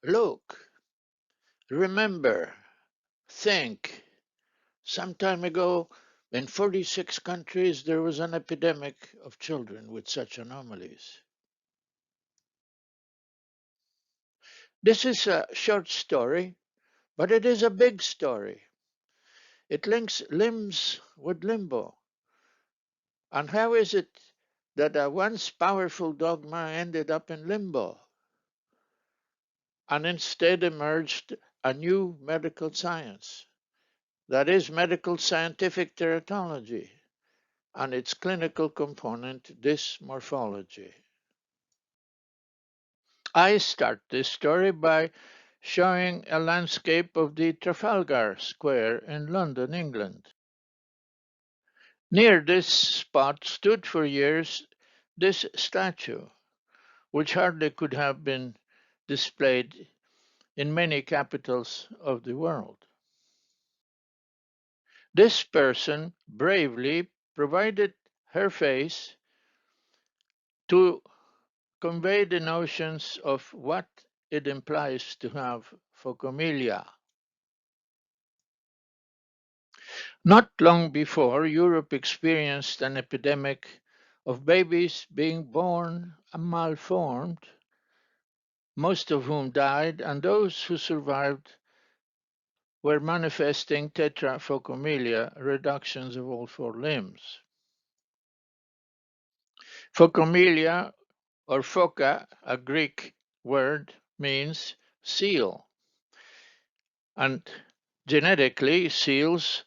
Look, remember, think. Some time ago, in 46 countries, there was an epidemic of children with such anomalies. This is a short story, but it is a big story. It links limbs with limbo. And how is it that a once powerful dogma ended up in limbo and instead emerged a new medical science? That is medical scientific teratology and its clinical component, dysmorphology. I start this story by showing a landscape of the Trafalgar Square in London, England. Near this spot stood for years this statue, which hardly could have been displayed in many capitals of the world. This person bravely provided her face to convey the notions of what it implies to have phocomelia. Not long before, Europe experienced an epidemic of babies being born malformed, most of whom died, and those who survived were manifesting tetraphocomelia, reductions of all four limbs. Phocomelia, or phoca, a Greek word, means seal. And genetically, seals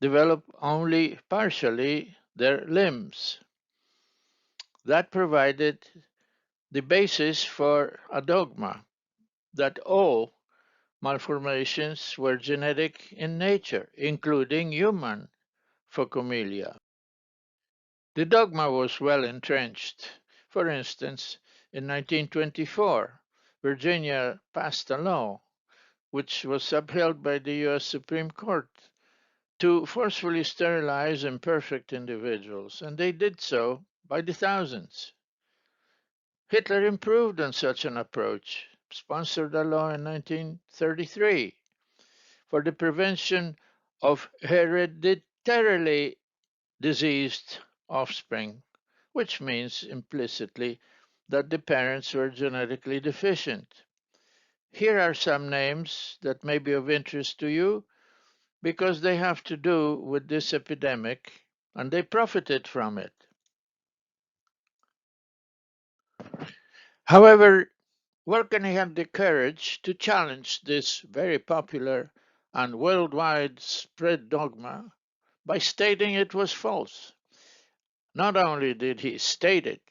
develop only partially their limbs. That provided the basis for a dogma that all malformations were genetic in nature, including human phocomelia. The dogma was well entrenched. For instance, in 1924, Virginia passed a law which was upheld by the U.S. Supreme Court to forcefully sterilize imperfect individuals, and they did so by the thousands. Hitler improved on such an approach, sponsored a law in 1933 for the prevention of hereditarily diseased offspring, which means implicitly that the parents were genetically deficient. Here are some names that may be of interest to you because they have to do with this epidemic and they profited from it. However, Warkany had the courage to challenge this very popular and worldwide spread dogma by stating it was false. Not only did he state it,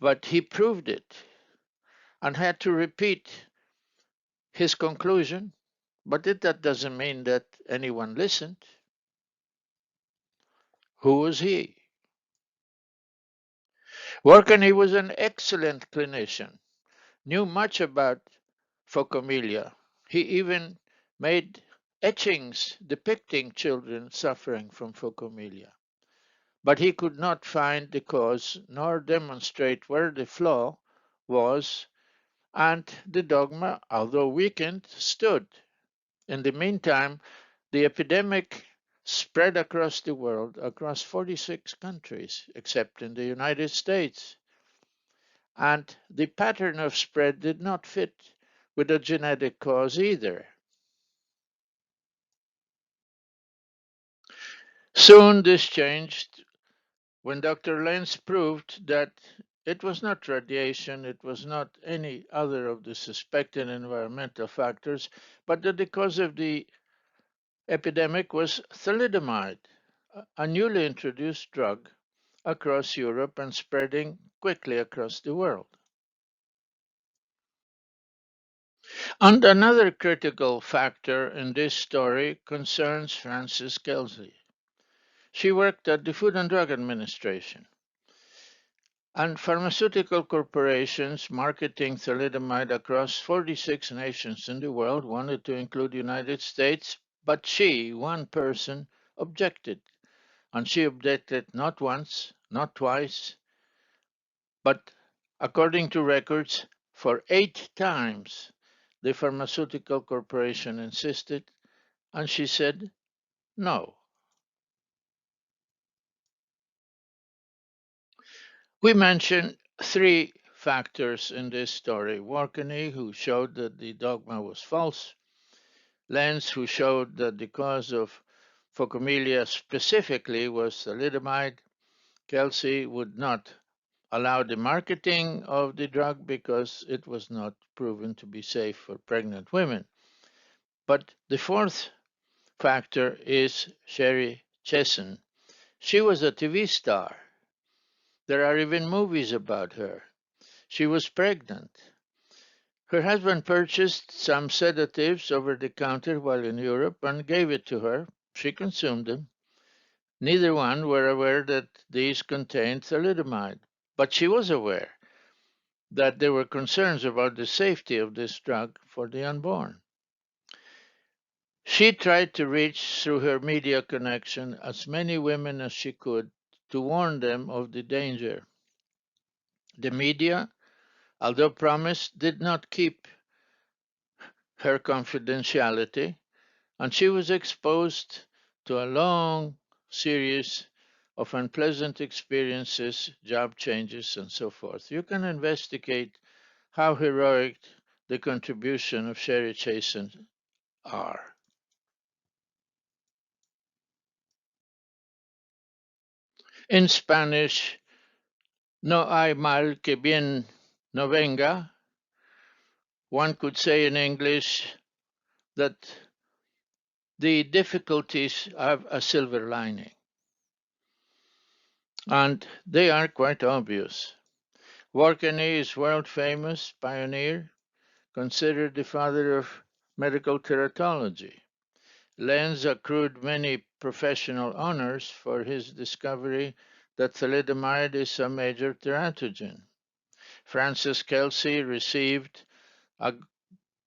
but he proved it and had to repeat his conclusion. But that doesn't mean that anyone listened. Who was he? Warkany was an excellent clinician, knew much about phocomelia. He even made etchings depicting children suffering from phocomelia. But he could not find the cause nor demonstrate where the flaw was, and the dogma, although weakened, stood. In the meantime, the epidemic spread across the world, across 46 countries, except in the United States. And the pattern of spread did not fit with a genetic cause either. Soon this changed when Dr. Lenz proved that it was not radiation, it was not any other of the suspected environmental factors, but that the cause of the epidemic was thalidomide, a newly introduced drug across Europe and spreading quickly across the world. And another critical factor in this story concerns Frances Kelsey. She worked at the Food and Drug Administration, and pharmaceutical corporations marketing thalidomide across 46 nations in the world wanted to include the United States, but she, one person, objected. And she objected not once, not twice, but according to records, for 8 times the pharmaceutical corporation insisted, and she said no. We mentioned three factors in this story: Warkany, who showed that the dogma was false; Lenz, who showed that the cause of phocomelia specifically was thalidomide; Kelsey would not allow the marketing of the drug because it was not proven to be safe for pregnant women. But the fourth factor is Sherri Chessen. She was a TV star. There are even movies about her. She was pregnant. Her husband purchased some sedatives over the counter while in Europe and gave it to her. She consumed them. Neither one were aware that these contained thalidomide, but she was aware that there were concerns about the safety of this drug for the unborn. She tried to reach through her media connection as many women as she could to warn them of the danger. The media, although promised, did not keep her confidentiality, and she was exposed to a long series of unpleasant experiences, job changes, and so forth. You can investigate how heroic the contribution of Sherri Chessen are. In Spanish, no hay mal que bien no venga. One could say in English that the difficulties have a silver lining. And they are quite obvious. Warkany is world famous pioneer, considered the father of medical teratology. Lenz accrued many professional honors for his discovery that thalidomide is a major teratogen. Frances Kelsey received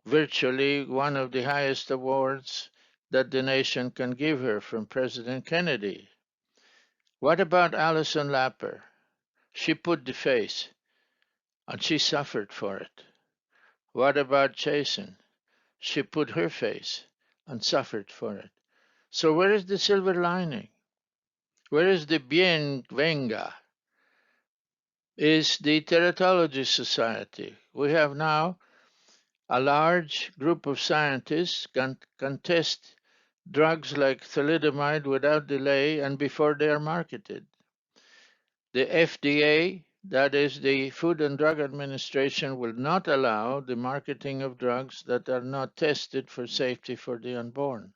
virtually one of the highest awards that the nation can give her from President Kennedy. What about Alison Lapper? She put the face, and she suffered for it. What about Chessen? She put her face and suffered for it. So where is the silver lining? Where is the bien venga? Is the Teratology Society. We have now a large group of scientists can test drugs like thalidomide without delay and before they are marketed. The FDA, that is the Food and Drug Administration, will not allow the marketing of drugs that are not tested for safety for the unborn.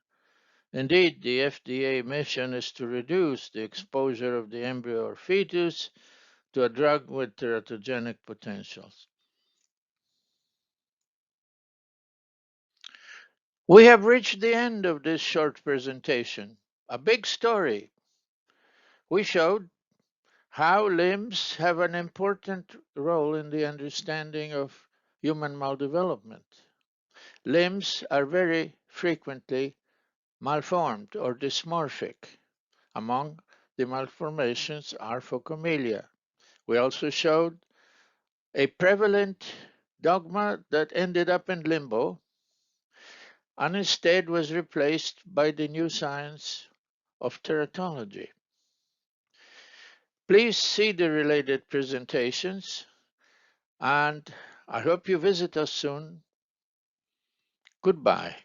Indeed, the FDA mission is to reduce the exposure of the embryo or fetus to a drug with teratogenic potentials. We have reached the end of this short presentation. A big story. We showed how limbs have an important role in the understanding of human maldevelopment. Limbs are very frequently malformed or dysmorphic. Among the malformations are phocomelia. We also showed a prevalent dogma that ended up in limbo and instead was replaced by the new science of teratology. Please see the related presentations, and I hope you visit us soon. Goodbye.